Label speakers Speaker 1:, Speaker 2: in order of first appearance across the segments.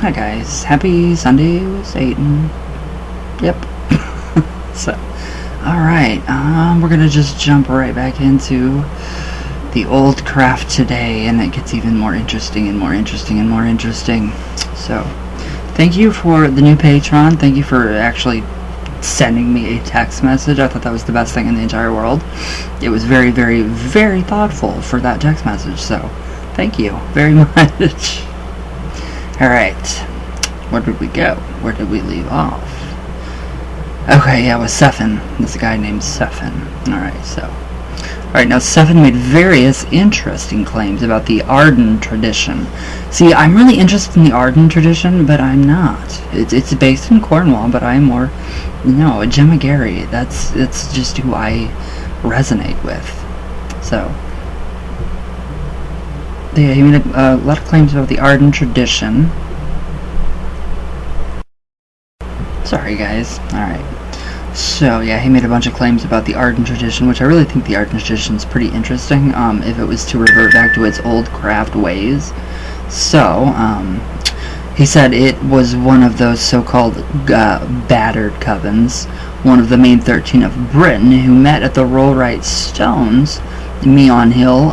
Speaker 1: Hi guys, happy Sunday with Satan. Yep. So, alright, we're gonna just jump right back into the old craft today, and it gets even more interesting and more interesting and more interesting. So, thank you for the new patron. Thank you for actually sending me a text message. I thought that was the best thing in the entire world. It was very, very, very thoughtful for that text message, so thank you very much. Alright, where did we go? Where did we leave off? Okay, yeah, it was Sephin. There's a guy named Sephin. Alright, so. Alright, now Sephin made various interesting claims about the Arden tradition. See, I'm really interested in the Arden tradition, but I'm not. It's based in Cornwall, but I'm more, no, Gemma Gary. That's just who I resonate with. So, yeah, he made a lot of claims about the Arden tradition. Sorry, guys. Alright. So, yeah, he made a bunch of claims about the Arden tradition, which I really think the Arden tradition is pretty interesting, if it was to revert back to its old craft ways. So, he said it was one of those so-called battered covens, one of the main 13 of Britain, who met at the Rollright Stones, Meon Hill,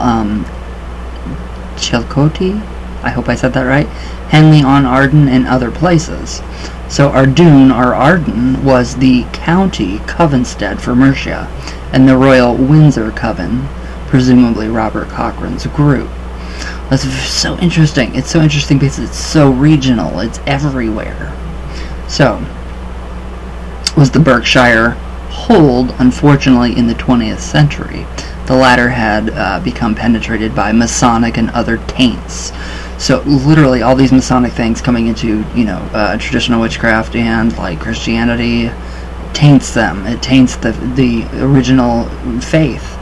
Speaker 1: Chilcote, I hope I said that right, Henley on Arden, and other places. So Arddun, or Arden, was the county covenstead for Mercia, and the royal Windsor coven, presumably Robert Cochrane's group. That's so interesting. It's so interesting because it's so regional. It's everywhere. So, was the Berkshire hold, unfortunately, in the 20th century. The latter had become penetrated by Masonic and other taints. So literally all these Masonic things coming into, traditional witchcraft and like Christianity taints them. It taints the original faith.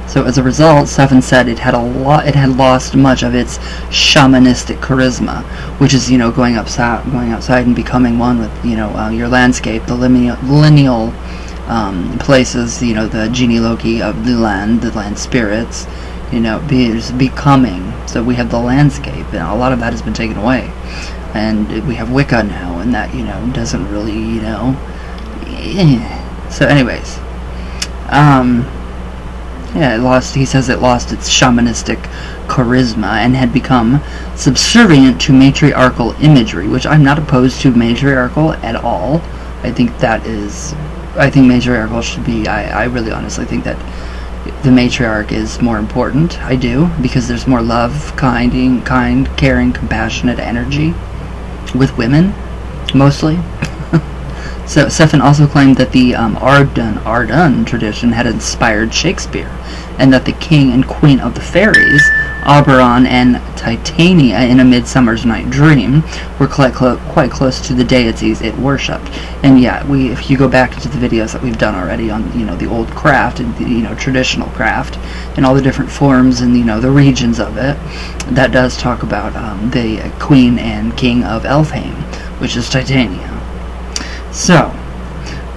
Speaker 1: So as a result, Sephin said it had lost much of its shamanistic charisma, which is, going outside and becoming one with, your landscape, the lineal places, the genealogy of the land spirits, is becoming. So we have the landscape, and a lot of that has been taken away, and we have Wicca now, and that doesn't really So anyways, yeah, he says it lost its shamanistic charisma and had become subservient to matriarchal imagery, which I'm not opposed to matriarchal at all. I think matriarchal should be, I really honestly think that the matriarch is more important. I do, because there's more love, kind, caring, compassionate energy with women, mostly. So Sephin also claimed that the Arddun tradition had inspired Shakespeare, and that the king and queen of the fairies, Oberon and Titania in A Midsummer's Night Dream, were quite close to the deities it worshipped. And yeah, if you go back into the videos that we've done already on the old craft and the traditional craft and all the different forms and the regions of it, that does talk about the queen and king of Elfheim, which is Titania. So,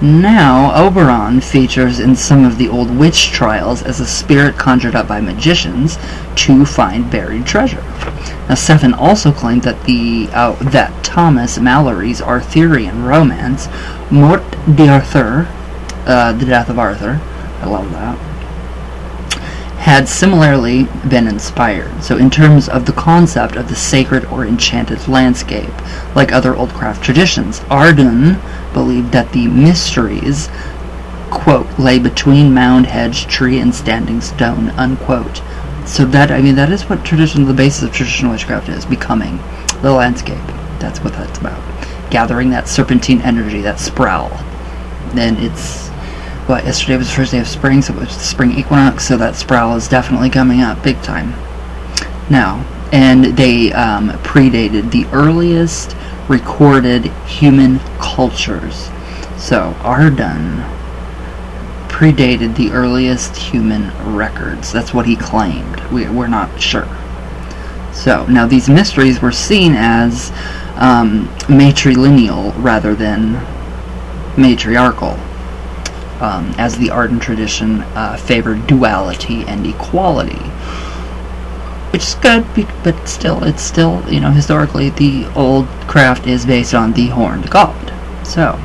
Speaker 1: now Oberon features in some of the old witch trials as a spirit conjured up by magicians to find buried treasure. Now, Sephin also claimed that that Thomas Malory's Arthurian romance, Mort d'Arthur, The Death of Arthur, I love that, had similarly been inspired. So in terms of the concept of the sacred or enchanted landscape, like other old craft traditions, Arden believed that the mysteries, quote, lay between mound, hedge, tree, and standing stone, unquote. So that is what the basis of traditional witchcraft is, becoming the landscape. That's what that's about. Gathering that serpentine energy, that sproul. Then yesterday was the first day of spring, so it was the spring equinox, so that sproul is definitely coming up big time. Now, and they predated the earliest recorded human cultures. So, Arden predated the earliest human records. That's what he claimed. We're not sure. So, now these mysteries were seen as matrilineal rather than matriarchal, as the Arden tradition favored duality and equality. which is good, but still, it's still, historically, the old craft is based on the horned god. So,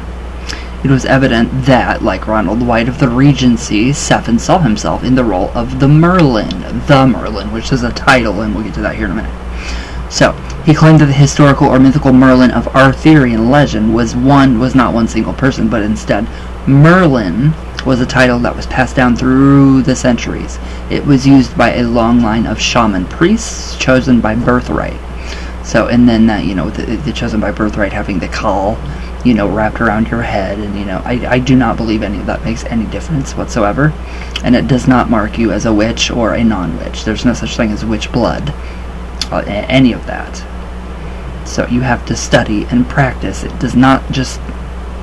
Speaker 1: it was evident that, like Ronald White of the Regency, Sephon saw himself in the role of the Merlin, which is a title, and we'll get to that here in a minute. So, he claimed that the historical or mythical Merlin of Arthurian legend was not one single person, but instead, Merlin was a title that was passed down through the centuries. It was used by a long line of shaman priests chosen by birthright. So, and then that, the chosen by birthright having the caul, wrapped around your head, and, I do not believe any of that makes any difference whatsoever, and it does not mark you as a witch or a non-witch. There's no such thing as witch blood, any of that. So you have to study and practice. It does not just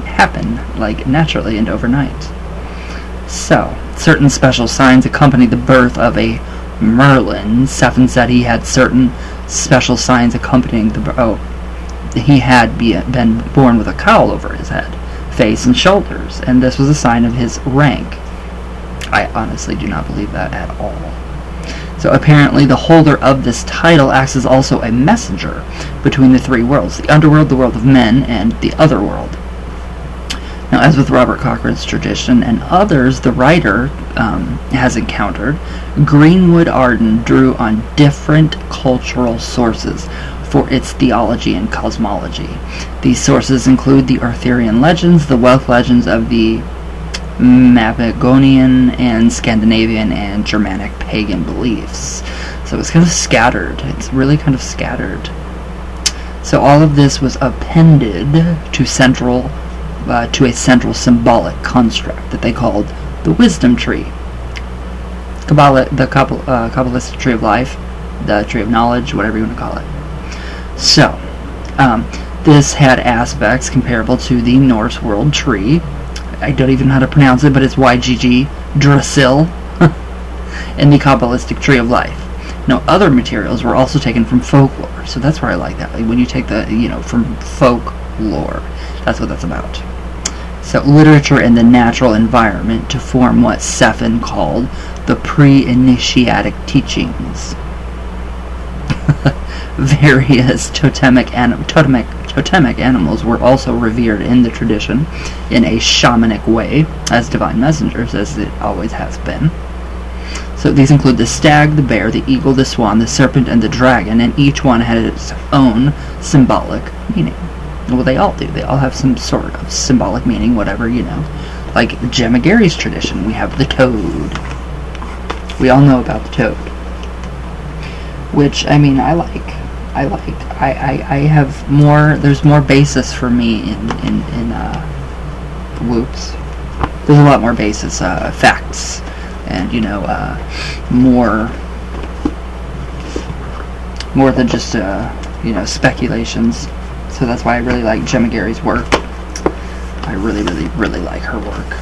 Speaker 1: happen, like, naturally and overnight. So, certain special signs accompany the birth of a Merlin. Sephon said he had certain special signs accompanying he had been born with a cowl over his head, face, and shoulders, and this was a sign of his rank. I honestly do not believe that at all. So apparently the holder of this title acts as also a messenger between the three worlds, the underworld, the world of men, and the other world. Now, as with Robert Cochrane's tradition and others the writer has encountered, Greenwood Arden drew on different cultural sources for its theology and cosmology. These sources include the Arthurian legends, the wealth legends of the Mabinogian and Scandinavian and Germanic pagan beliefs. So it's kind of scattered. It's really kind of scattered. So all of this was appended to a central symbolic construct that they called the wisdom tree. The Kabbalistic tree of life, the tree of knowledge, whatever you want to call it. So, this had aspects comparable to the Norse world tree. I don't even know how to pronounce it, but it's YGG Drasil, and the Kabbalistic tree of life. Now, other materials were also taken from folklore, so that's where I like that. Like when you take from folklore, that's what that's about. So, literature and the natural environment to form what Sephon called the pre-initiatic teachings. Various totemic animals were also revered in the tradition in a shamanic way as divine messengers, as it always has been. So these include the stag, the bear, the eagle, the swan, the serpent, and the dragon, and each one had its own symbolic meaning. Well, they all do. They all have some sort of symbolic meaning, whatever, Like Gemma Gary's tradition, we have the toad. We all know about the toad. Which, I like. I have more, there's more basis for me in whoops. There's a lot more basis, facts, and, more than just, speculations. So that's why I really like Gemma Gary's work. I really, really, really like her work.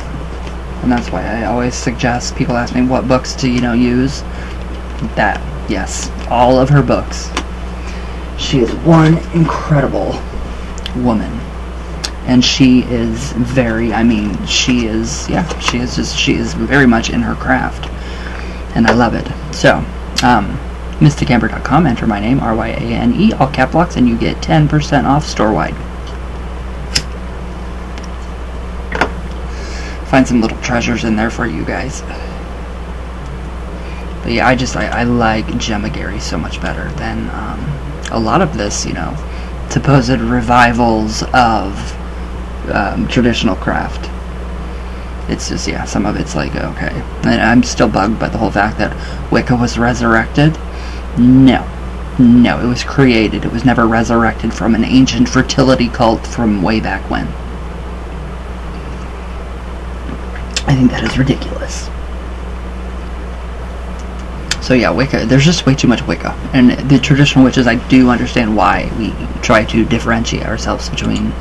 Speaker 1: And that's why I always suggest, people ask me what books to, use. That, yes, all of her books. She is one incredible woman. And she is very, she is very much in her craft. And I love it. So, mysticamber.com, enter my name, RYANE, all cap locks, and you get 10% off store-wide. Find some little treasures in there for you guys. But yeah, I like Gemma Gary so much better than a lot of this, supposed revivals of traditional craft. It's just, some of it's like, okay. And I'm still bugged by the whole fact that Wicca was resurrected. No, it was created. It was never resurrected from an ancient fertility cult from way back when. I think that is ridiculous. So yeah, Wicca, there's just way too much Wicca. And the traditional witches, I do understand why we try to differentiate ourselves between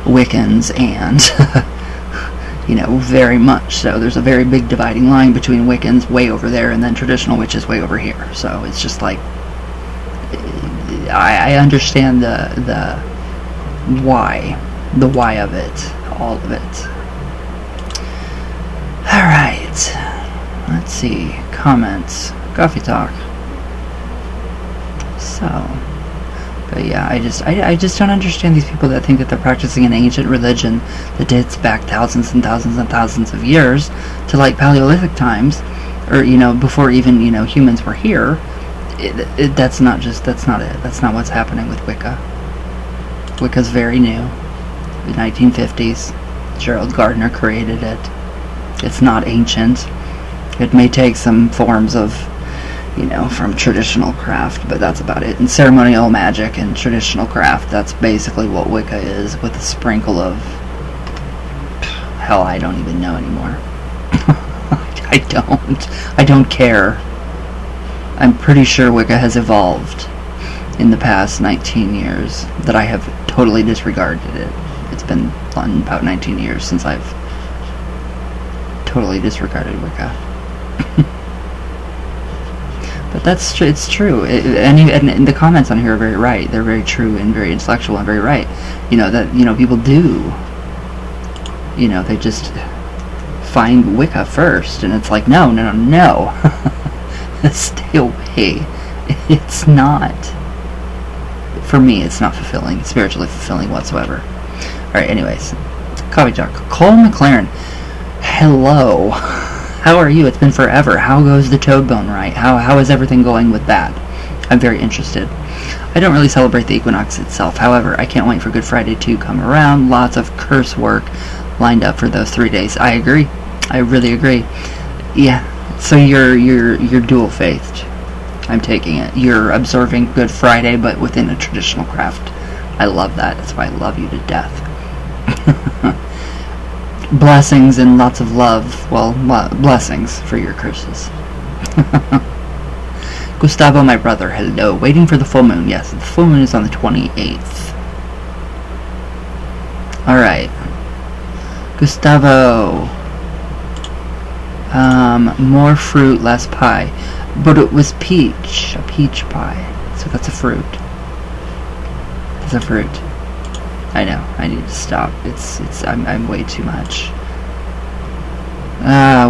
Speaker 1: Wiccans and, very much so. There's a very big dividing line between Wiccans way over there and then traditional witches way over here. So it's just like, I understand the why of it, all of it. Alright, let's see, comments, coffee talk. So, but yeah, I just don't understand these people that think that they're practicing an ancient religion that dates back thousands and thousands and thousands of years to like Paleolithic times, or before even humans were here. That's not it. That's not what's happening with Wicca. Wicca's very new. The 1950s. Gerald Gardner created it. It's not ancient. It may take some forms of from traditional craft, but that's about it. And ceremonial magic and traditional craft, that's basically what Wicca is, with a sprinkle of... hell, I don't even know anymore. I don't care. I'm pretty sure Wicca has evolved in the past 19 years, that I have totally disregarded it. It's been about 19 years since I've totally disregarded Wicca. But it's true. And the comments on here are very right. They're very true and very intellectual and very right. That people do. They just find Wicca first, and it's like, no. Stay away. It's not. For me, it's not fulfilling, spiritually fulfilling whatsoever. Alright, anyways. Coffee talk. Cole McLaren. Hello. How are you? It's been forever. How goes the toad bone right? How is everything going with that? I'm very interested. I don't really celebrate the equinox itself. However, I can't wait for Good Friday to come around. Lots of curse work lined up for those 3 days. I agree. I really agree. Yeah. So you're dual faithed. I'm taking it. You're observing Good Friday, but within a traditional craft. I love that. That's why I love you to death. Blessings and lots of love. Well, blessings for your curses. Gustavo, my brother, hello. Waiting for the full moon. Yes, the full moon is on the 28th. Alright. Gustavo. More fruit, less pie. But it was peach. A peach pie. So that's a fruit. That's a fruit. I know. I need to stop. I'm way too much.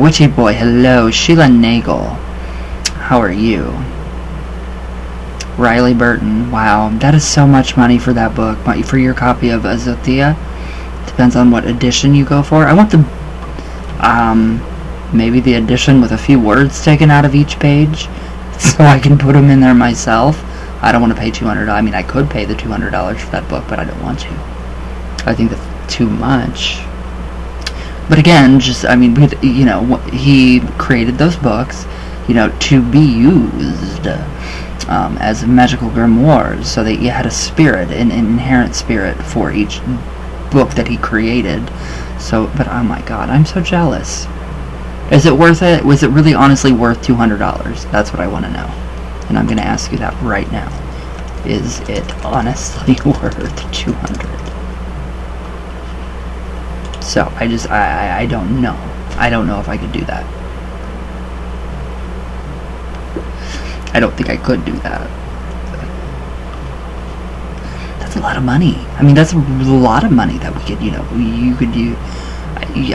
Speaker 1: Witchy boy, hello. Sheila Nagel. How are you? Riley Burton. Wow, that is so much money for that book. For your copy of Azothea. Depends on what edition you go for. I want the maybe the edition with a few words taken out of each page, so I can put them in there myself. I don't want to pay $200. I mean, I could pay the $200 for that book, but I don't want to. I think that's too much. But again, he created those books, to be used as magical grimoires, so that you had a spirit, an inherent spirit for each book that he created. So, but oh my God, I'm so jealous. Is it worth it? Was it really honestly worth $200? That's what I want to know. And I'm going to ask you that right now. Is it honestly worth $200? So, I don't know. I don't know if I could do that. I don't think I could do that. That's a lot of money. I mean, that's a lot of money that we could, you could do.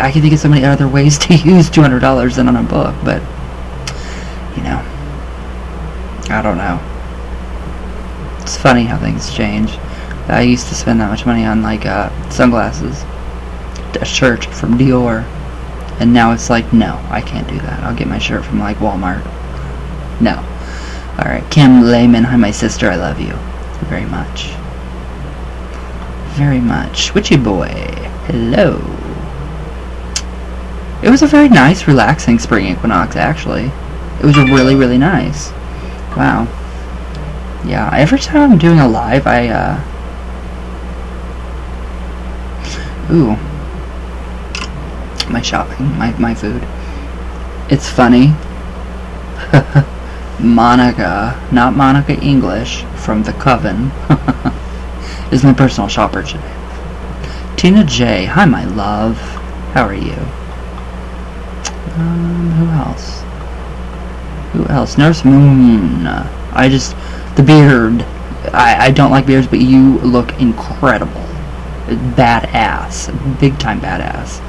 Speaker 1: I can think of so many other ways to use $200 than on a book, but, I don't know. It's funny how things change. I used to spend that much money on, sunglasses, a shirt from Dior, and now it's like, no, I can't do that. I'll get my shirt from, Walmart. No. Alright, Kim Lehman, hi, my sister, I love you. Very much. Very much. Witchy boy, hello. It was a very nice, relaxing spring equinox, actually. It was really, really nice. Wow. Yeah, every time I'm doing a live, ooh. My shopping, my food. It's funny. Monica, not Monica English, from The Coven, is my personal shopper today. Tina J, hi my love. How are you? Who else? Who else? Nurse Moon. The beard. I don't like beards, but you look incredible. Badass. Big time badass.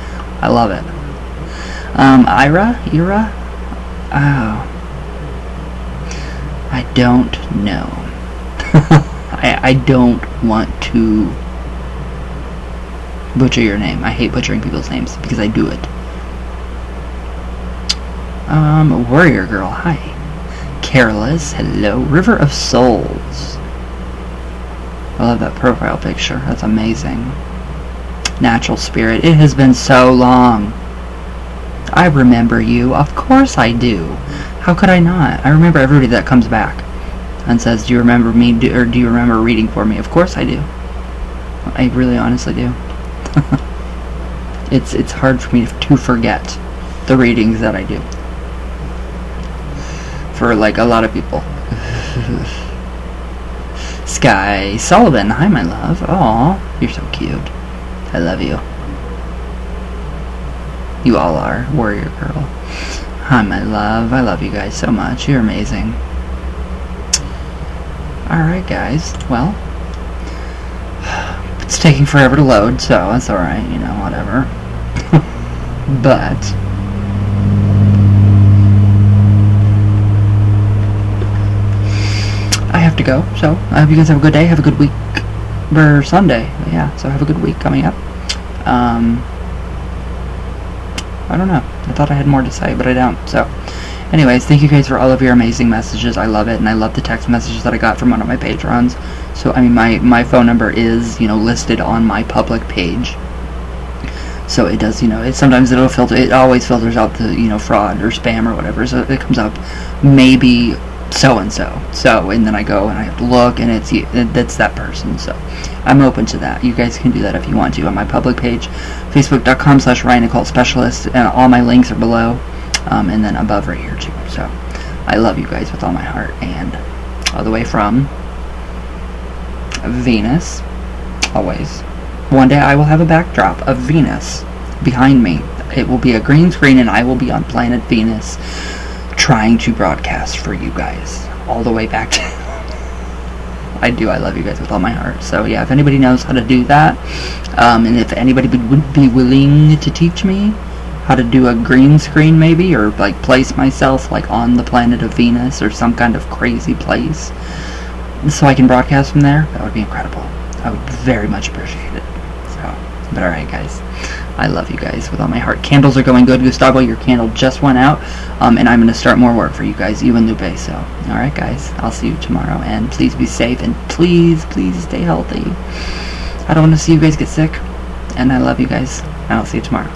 Speaker 1: I love it. Ira? Oh. I don't know. I don't want to butcher your name. I hate butchering people's names because I do it. Warrior Girl, hi. Careless, hello. River of Souls. I love that profile picture. That's amazing. Natural Spirit, it has been so long. I remember you. Of course I do. How could I not? I remember everybody that comes back and says, do you remember me, or do you remember reading for me? Of course I do. I really honestly do. It's hard for me to forget the readings that I do. For like a lot of people. Sky Sullivan, hi my love. Aw, you're so cute. I love you. You all are. Warrior Girl. Hi my love. I love you guys so much. You're amazing. Alright guys, well, it's taking forever to load, so that's alright, you know, whatever. But I have to go, so I hope you guys have a good day, have a good week, or Sunday, yeah, so have a good week coming up. I don't know, I thought I had more to say, but I don't, so anyways, thank you guys for all of your amazing messages. I love it, and I love the text messages that I got from one of my patrons. So, I mean, my phone number is, you know, listed on my public page. So it does, you know, sometimes it'll filter, it always filters out the, you know, fraud or spam or whatever. So it comes up, maybe so-and-so. So, and then I go and I have to look, and it's that person. So I'm open to that. You guys can do that if you want to on my public page, facebook.com/RyanOccultSpecialist, and all my links are below. And then above right here too. So I love you guys with all my heart, and all the way from Venus, always. One day I will have a backdrop of Venus behind me. It will be a green screen, and I will be on planet Venus trying to broadcast for you guys all the way back to I love you guys with all my heart. So yeah, if anybody knows how to do that, and if anybody would be willing to teach me how to do a green screen maybe, or like place myself like on the planet of Venus or some kind of crazy place so I can broadcast from there, that would be incredible. I would very much appreciate it. So, but alright guys, I love you guys with all my heart. Candles are going good. Gustavo, your candle just went out, and I'm going to start more work for you guys, you and Lupe. So alright guys, I'll see you tomorrow, and please be safe, and please stay healthy. I don't want to see you guys get sick, and I love you guys, and I'll see you tomorrow.